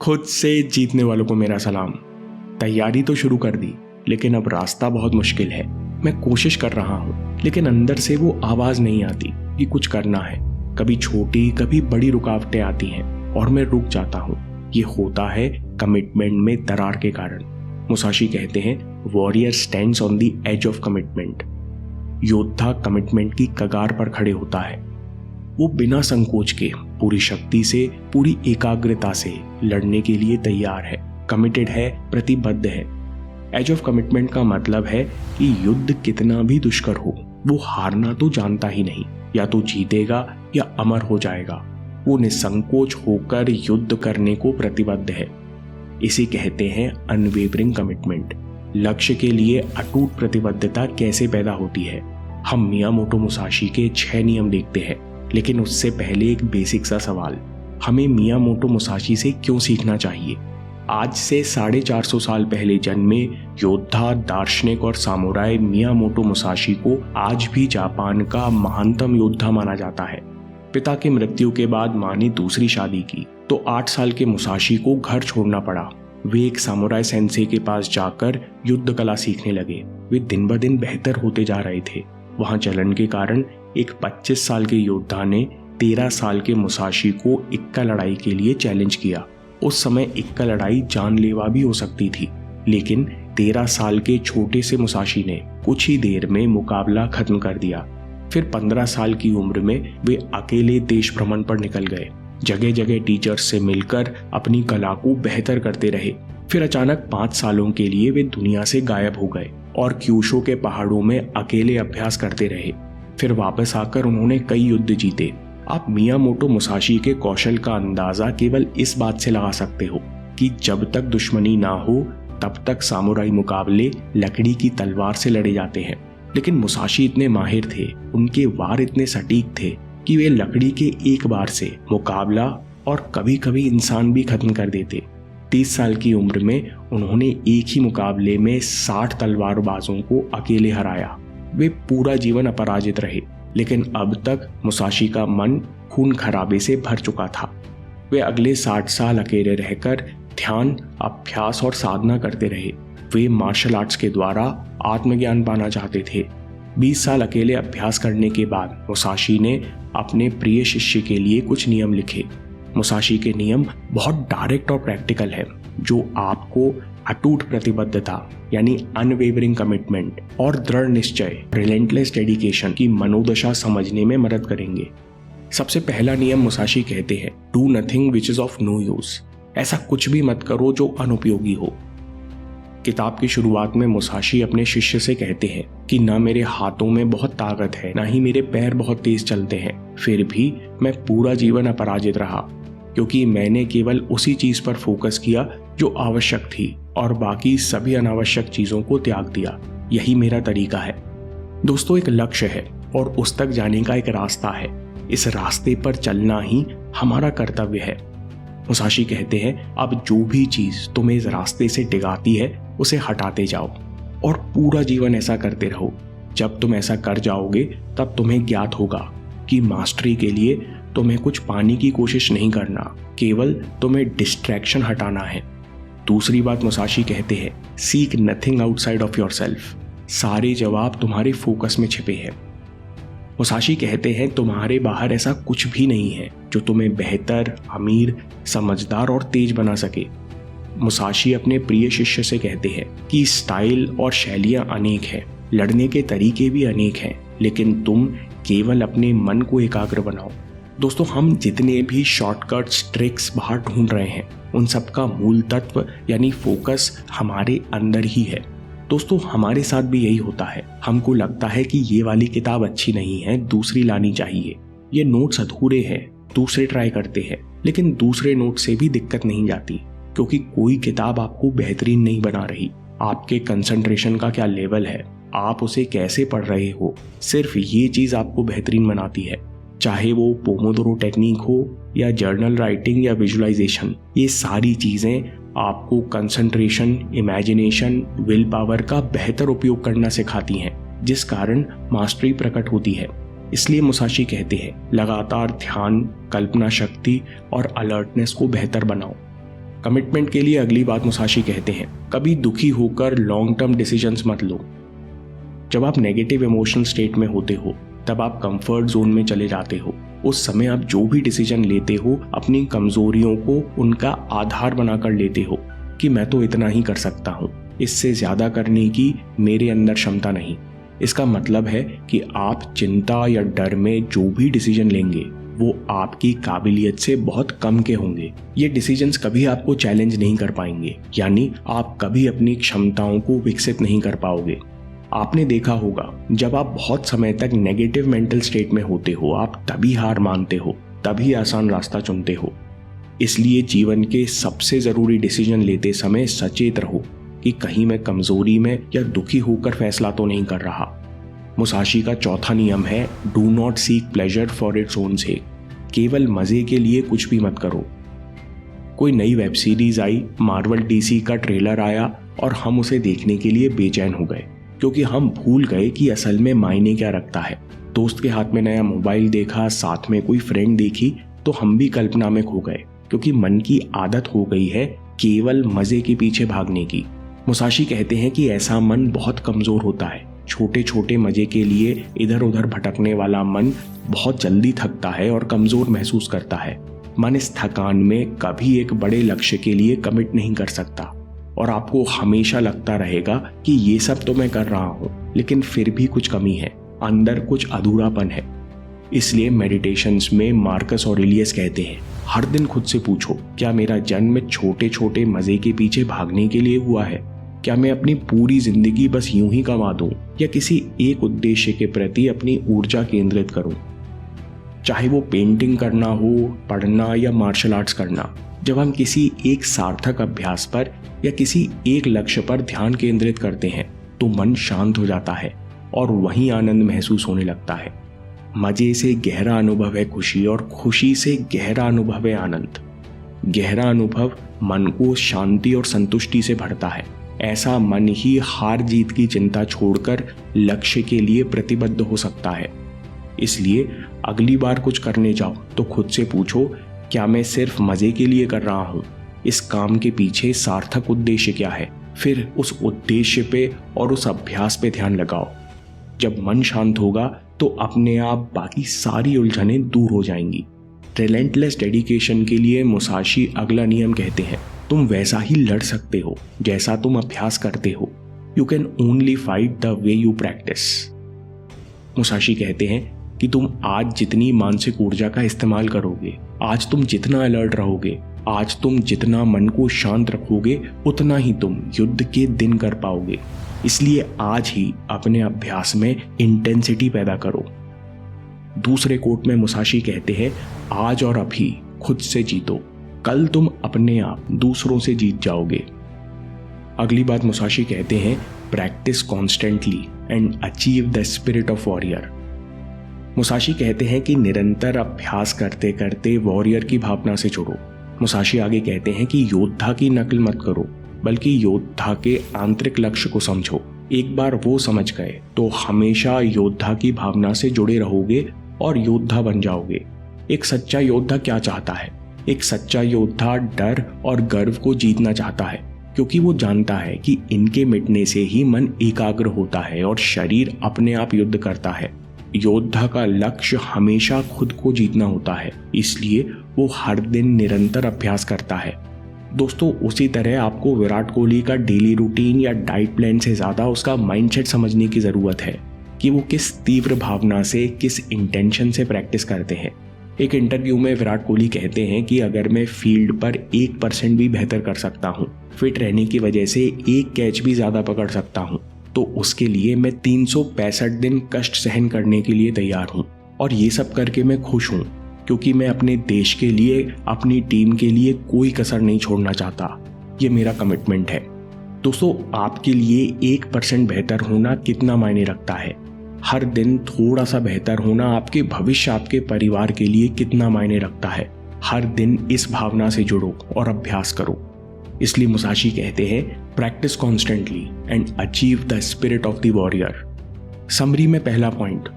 खुद से जीतने वालों को मेरा सलाम। तैयारी तो शुरू कर दी, लेकिन अब रास्ता बहुत मुश्किल है। मैं कोशिश कर रहा हूँ, लेकिन अंदर से वो आवाज नहीं आती कि कुछ करना है। कभी छोटी कभी बड़ी रुकावटें आती हैं और मैं रुक जाता हूँ। ये होता है कमिटमेंट में दरार के कारण। मुसाशी कहते हैं, warrior stands on the edge of commitment. योद्धा कमिटमेंट की कगार पर खड़े होता है। वो बिना संकोच के, पूरी शक्ति से, पूरी एकाग्रता से लड़ने के लिए तैयार है, कमिटेड है, प्रतिबद्ध है। एज ऑफ कमिटमेंट का मतलब है कि युद्ध कितना भी दुष्कर हो, वो हारना तो जानता ही नहीं। या तो जीतेगा या अमर हो जाएगा। वो निसंकोच होकर युद्ध करने को प्रतिबद्ध है। इसे कहते हैं अनवेवरिंग कमिटमेंट। लक्ष्य के लिए अटूट प्रतिबद्धता कैसे पैदा होती है? हम मियामोटो मुसाशी के 6 नियम देखते हैं, लेकिन उससे पहले एक बेसिक सा सवाल, हमें मियामोटो मुसाशी से क्यों सीखना चाहिए? आज से 450 साल पहले जन्मे योद्धा, दार्शनिक और सामुराई मियामोटो मुसाशी को आज भी जापान का महानतम योद्धा माना जाता है। पिता की मृत्यु के बाद मां ने दूसरी शादी की तो 8 साल के मुसाशी को घर छोड़ना पड़ा। वे एक सामुराई सेंसे के पास जाकर युद्ध कला सीखने लगे। वे दिन ब दिन बेहतर होते जा रहे थे। वहां जलन के कारण एक 25 साल के योद्धा ने 13 साल के मुसाशी को इक्का लड़ाई के लिए चैलेंज किया। उस समय इक्का लड़ाई जानलेवा भी हो सकती थी, लेकिन 13 साल के छोटे से मुसाशी ने कुछ ही देर में मुकाबला खत्म कर दिया। फिर 15 साल की उम्र में वे अकेले देश भ्रमण पर निकल गए। जगह जगह टीचर्स से मिलकर अपनी कला को बेहतर करते रहे। फिर अचानक 5 सालों के लिए वे दुनिया से गायब हो गए और क्यूशो के पहाड़ों में अकेले अभ्यास करते रहे। फिर वापस आकर उन्होंने कई युद्ध जीते। आप मियामोटो मुसाशी के कौशल का अंदाजा केवल इस बात से लगा सकते हो कि जब तक दुश्मनी ना हो तब तक सामुराई मुकाबले लकड़ी की तलवार से लड़े जाते हैं। लेकिन मुसाशी इतने माहिर थे, उनके वार इतने सटीक थे कि वे लकड़ी के एक बार से मुकाबला और कभी कभी इंसान भी खत्म कर देते। 30 साल की उम्र में उन्होंने एक ही मुकाबले में 60 तलवारबाजों को अकेले हराया। वे पूरा जीवन अपराजित रहे, लेकिन अब तक मुसाशी का मन खून खराबे से भर चुका था। वे अगले 60 साल अकेले रहकर ध्यान, अभ्यास और साधना करते रहे। वे मार्शल आर्ट्स के द्वारा आत्मज्ञान पाना चाहते थे। 20 साल अकेले अभ्यास करने के बाद मुसाशी ने अपने प्रिय शिष्य के लिए कुछ नियम लिखे। मुसाशी के नियम बहुत डायरेक्ट और प्रैक्टिकल है, जो आपको अटूट प्रतिबद्धता यानी अनवेवरिंग कमिटमेंट और दृढ़ निश्चय, रिलेंटलेस डेडिकेशन की मनोदशा समझने में मदद करेंगे। सबसे पहला नियम मुसाशी कहते हैं, do nothing which is of no use. ऐसा कुछ भी मत करो जो अनुपयोगी हो। किताब की शुरुआत में मुसाशी अपने शिष्य से कहते हैं कि ना मेरे हाथों में बहुत ताकत है, ना ही मेरे पैर बहुत तेज चलते हैं, फिर भी मैं पूरा जीवन अपराजित रहा, क्योंकि मैंने केवल उसी चीज पर फोकस किया जो आवश्यक थी और बाकी सभी अनावश्यक चीजों को त्याग दिया। यही मेरा तरीका है। दोस्तों, एक लक्ष्य है और उस तक जाने का एक रास्ता है। इस रास्ते पर चलना ही हमारा कर्तव्य है। मुसाशी कहते हैं, अब जो भी चीज तुम्हें इस रास्ते से डिगाती है उसे हटाते जाओ और पूरा जीवन ऐसा करते रहो। जब तुम ऐसा कर जाओगे तब तुम्हें ज्ञात होगा कि मास्टरी के लिए तुम्हें कुछ पाने की कोशिश नहीं करना, केवल तुम्हें डिस्ट्रैक्शन हटाना है। दूसरी बात मुसाशी कहते हैं, seek nothing outside of yourself. सारे जवाब तुम्हारे फोकस में छिपे हैं। मुसाशी कहते हैं, तुम्हारे बाहर ऐसा कुछ भी नहीं है जो तुम्हें बेहतर, अमीर, समझदार और तेज बना सके। मुसाशी अपने प्रिय शिष्य से कहते हैं कि स्टाइल और शैलियां अनेक हैं, लड़ने के तरीके भी अनेक हैं, लेकिन तुम केवल अपने मन को एकाग्र बनाओ। दोस्तों, हम जितने भी शॉर्टकट्स, ट्रिक्स बाहर ढूंढ रहे हैं, उन सब का मूल तत्व यानी फोकस हमारे अंदर ही है। दोस्तों, हमारे साथ भी यही होता है। हमको लगता है कि ये वाली किताब अच्छी नहीं है, दूसरी लानी चाहिए। ये नोट्स अधूरे हैं, दूसरे ट्राई करते हैं। लेकिन दूसरे नोट से भी दिक्कत नहीं जाती, क्योंकि कोई किताब आपको बेहतरीन नहीं बना रही। आपके कंसंट्रेशन का क्या लेवल है, आप उसे कैसे पढ़ रहे हो, सिर्फ ये चीज आपको बेहतरीन बनाती है। चाहे वो पोमोडोरो टेक्निक हो या जर्नल राइटिंग या विजुअलाइजेशन, ये सारी चीजें आपको कंसंट्रेशन, इमेजिनेशन, विल पावर का बेहतर उपयोग करना सिखाती हैं, जिस कारण मास्टरी प्रकट होती है। इसलिए मुसाशी कहते हैं, लगातार ध्यान, कल्पना शक्ति और अलर्टनेस को बेहतर बनाओ। कमिटमेंट के लिए अगली बात मुसाशी कहते हैं, कभी दुखी होकर लॉन्ग टर्म डिसीजंस मत लो। जब आप नेगेटिव इमोशनल स्टेट में होते हो तब आप कंफर्ट जोन में चले जाते हो। उस समय आप जो भी डिसीजन लेते हो अपनी कमजोरियों को उनका आधार बनाकर लेते हो कि मैं तो इतना ही कर सकता हूँ, इससे ज्यादा करने की मेरे अंदर क्षमता नहीं। इसका मतलब है कि आप चिंता या डर में जो भी डिसीजन लेंगे वो आपकी काबिलियत से बहुत कम के होंगे। ये डिसीजंस कभी आपको चैलेंज नहीं कर पाएंगे, यानी आप कभी अपनी क्षमताओं को विकसित नहीं कर पाओगे। आपने देखा होगा जब आप बहुत समय तक नेगेटिव मेंटल स्टेट में होते हो आप तभी हार मानते हो, तभी आसान रास्ता चुनते हो। इसलिए जीवन के सबसे जरूरी डिसीजन लेते समय सचेत रहो कि कहीं मैं कमजोरी में या दुखी होकर फैसला तो नहीं कर रहा। मुसाशी का चौथा नियम है, do not seek pleasure for its own सेक। केवल मजे के लिए कुछ भी मत करो। कोई नई वेब सीरीज आई, मार्वल डीसी का ट्रेलर आया और हम उसे देखने के लिए बेचैन हो गए क्योंकि हम भूल गए कि असल में मायने क्या रखता है। दोस्त के हाथ में नया मोबाइल देखा, साथ में कोई फ्रेंड देखी तो हम भी कल्पना में खो गए क्योंकि मन की आदत हो गई है केवल मजे के पीछे भागने की। मुसाशी कहते हैं कि ऐसा मन बहुत कमजोर होता है। छोटे छोटे मजे के लिए इधर उधर भटकने वाला मन बहुत जल्दी थकता है और कमजोर महसूस करता है। मन इस थकान में कभी एक बड़े लक्ष्य के लिए कमिट नहीं कर सकता और आपको हमेशा लगता रहेगा कि ये सब तो मैं कर रहा हूं, लेकिन फिर भी कुछ कमी है, अंदर कुछ अधूरापन है। इसलिए मेडिटेशंस में मार्कस ऑरेलियस कहते हैं, हर दिन खुद से पूछो, क्या मेरा जन्म छोटे छोटे मजे के पीछे भागने के लिए हुआ है? क्या मैं अपनी पूरी जिंदगी बस यूं ही कमा दूं या किसी एक उद्देश्य के प्रति अपनी ऊर्जा केंद्रित करूं? चाहे वो पेंटिंग करना हो, पढ़ना या मार्शल आर्ट्स करना। जब हम किसी एक सार्थक अभ्यास पर या किसी एक लक्ष्य पर ध्यान केंद्रित करते हैं तो मन शांत हो जाता है और वहीं आनंद महसूस होने लगता है। मजे से गहरा अनुभव है खुशी और खुशी से गहरा अनुभव है आनंद। गहरा अनुभव मन को शांति और संतुष्टि से भरता है। ऐसा मन ही हार जीत की चिंता छोड़कर लक्ष्य के लिए प्रतिबद्ध हो सकता है। इसलिए अगली बार कुछ करने जाओ तो खुद से पूछो, क्या मैं सिर्फ मजे के लिए कर रहा हूं? इस काम के पीछे सार्थक उद्देश्य क्या है? फिर उस उद्देश्य पे और उस अभ्यास पे ध्यान लगाओ। जब मन शांत होगा तो अपने आप बाकी सारी उलझनें दूर हो जाएंगी। रिलेंटलेस डेडिकेशन के लिए मुसाशी अगला नियम कहते हैं, तुम वैसा ही लड़ सकते हो जैसा तुम अभ्यास करते हो। You can only fight the way you practice. Musashi कहते हैं कि तुम आज जितनी मानसिक ऊर्जा का इस्तेमाल करोगे, आज तुम जितना अलर्ट रहोगे, आज तुम जितना मन को शांत रखोगे, उतना ही तुम युद्ध के दिन कर पाओगे। इसलिए आज ही अपने अभ्यास में इंटेंसिटी पैदा करो। दूसरे कोट में मुसाशी कहते हैं, आज और अभी खुद से जीतो, कल तुम अपने आप दूसरों से जीत जाओगे। अगली बात मुसाशी कहते हैं, practice constantly and achieve the spirit of warrior. Musashi कहते हैं कि निरंतर अभ्यास करते करते वॉरियर की भावना से जुड़ो। मुसाशी आगे कहते हैं कि योद्धा की नकल मत करो, बल्कि योद्धा के आंतरिक लक्ष्य को समझो। एक बार वो समझ गए तो हमेशा योद्धा की भावना से जुड़े रहोगे और योद्धा बन जाओगे। एक सच्चा योद्धा क्या चाहता है? एक सच्चा योद्धा डर और गर्व को जीतना चाहता है, क्योंकि वो जानता है कि इनके मिटने से ही मन एकाग्र होता है और शरीर अपने आप युद्ध करता है। योद्धा का लक्ष्य हमेशा खुद को जीतना होता है, इसलिए वो हर दिन निरंतर अभ्यास करता है। दोस्तों, उसी तरह आपको विराट कोहली का डेली रूटीन या डाइट प्लान से ज्यादा उसका माइंडसेट समझने की जरूरत है कि वो किस तीव्र भावना से, किस इंटेंशन से प्रैक्टिस करते हैं। एक इंटरव्यू में विराट कोहली कहते हैं कि अगर मैं फील्ड पर 1% भी बेहतर कर सकता हूँ, फिट रहने की वजह से एक कैच भी ज्यादा पकड़ सकता हूँ, तो उसके लिए मैं 365 दिन कष्ट सहन करने के लिए तैयार हूँ। और ये सब करके मैं खुश हूँ, क्योंकि मैं अपने देश के लिए, अपनी टीम के लिए कोई कसर नहीं छोड़ना चाहता। ये मेरा कमिटमेंट है। दोस्तों, आपके लिए 1% बेहतर होना कितना मायने रखता है? हर दिन थोड़ा सा बेहतर होना आपके भविष्य, आपके परिवार के लिए कितना मायने रखता है? हर दिन इस भावना से जुड़ो और अभ्यास करो। इसलिए मुसाशी कहते हैं, practice constantly and achieve the spirit of the warrior. Summary में पहला point,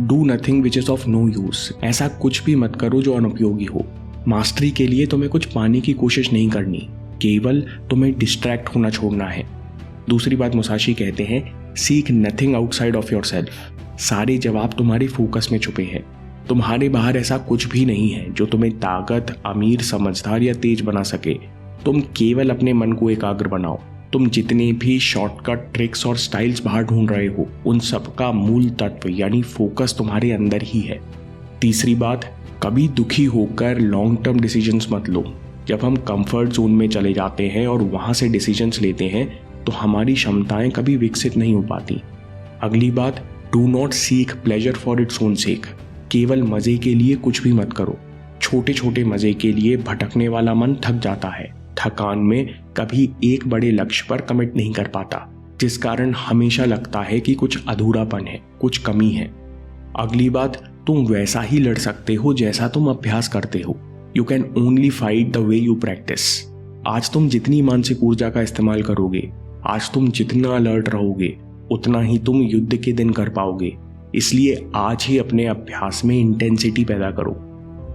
do nothing which is of no use. ऐसा कुछ भी मत करो जो अनुपयोगी हो। मास्टरी के लिए तुम्हें कुछ पाने की कोशिश नहीं करनी, केवल तुम्हें डिस्ट्रैक्ट होना छोड़ना है। दूसरी बात मुसाशी कहते हैं, seek nothing outside of your self. सारे जवाब तुम्हारे फोकस में छुपे हैं। तुम्हारे बाहर ऐसा कुछ भी नहीं है जो तुम्हें ताकत, अमीर, समझदार या तेज बना सके। तुम केवल अपने मन को एकाग्र बनाओ। तुम जितने भी शॉर्टकट ट्रिक्स और स्टाइल्स बाहर ढूंढ रहे हो, उन सब का मूल तत्व यानी फोकस तुम्हारे अंदर ही है। तीसरी बात, कभी दुखी होकर लॉन्ग टर्म डिसीजंस मत लो। जब हम कंफर्ट जोन में चले जाते हैं और वहां से डिसीजंस लेते हैं तो हमारी क्षमताएं कभी विकसित नहीं हो पाती। अगली बात, do not seek pleasure for its own सेक। केवल मजे के लिए कुछ भी मत करो। छोटे छोटे मजे के लिए भटकने वाला मन थक जाता है। थकान में कभी एक बड़े लक्ष्य पर कमिट नहीं कर पाता, जिस कारण हमेशा लगता है कि कुछ अधूरापन है, कुछ कमी है। अगली बात, तुम वैसा ही लड़ सकते हो जैसा तुम अभ्यास करते हो। You can only fight the way you practice. आज तुम जितनी मानसिक ऊर्जा का इस्तेमाल करोगे, आज तुम जितना अलर्ट रहोगे, उतना ही तुम युद्ध के दिन कर पाओगे। इसलिए आज ही अपने अभ्यास में इंटेंसिटी पैदा करो।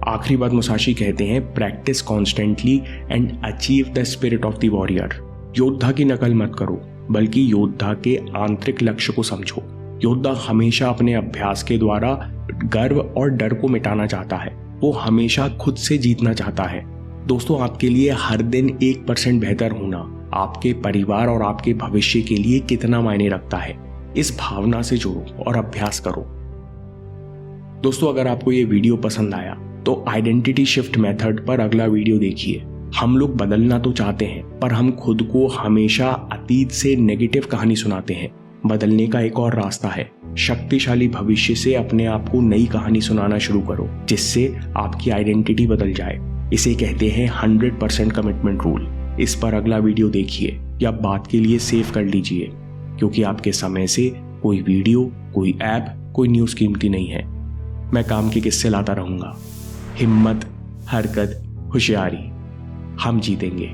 आखिरी बात मुसाशी कहते हैं, practice constantly and achieve the spirit of the warrior. योद्धा की नकल मत करो, बल्कि योद्धा के आंतरिक लक्ष्य को समझो। योद्धा हमेशा अपने अभ्यास के द्वारा गर्व और डर को मिटाना चाहता है। वो हमेशा खुद से जीतना चाहता है। दोस्तों, आपके लिए हर दिन 1% बेहतर होना आपके परिवार और आपके भविष्य के लिए कितना मायने रखता है, इस भावना से जुड़ो और अभ्यास करो। दोस्तों, अगर आपको ये वीडियो पसंद आया तो आइडेंटिटी शिफ्ट मेथड पर अगला वीडियो देखिए। हम लोग बदलना तो चाहते हैं, पर हम खुद को हमेशा अतीत से नेगेटिव कहानी सुनाते हैं। बदलने का एक और रास्ता है, शक्तिशाली भविष्य से अपने आप को नई कहानी सुनाना शुरू करो, जिससे आपकी आइडेंटिटी बदल जाए। इसे कहते हैं 100% कमिटमेंट रूल। इस पर अगला वीडियो देखिए या बात के लिए सेव कर लीजिए, क्योंकि आपके समय से कोई वीडियो, कोई ऐप, कोई न्यूज़ कीमती नहीं है। मैं काम के किस्से लाता रहूंगा। हिम्मत, हरकत, होशियारी, हम जीतेंगे।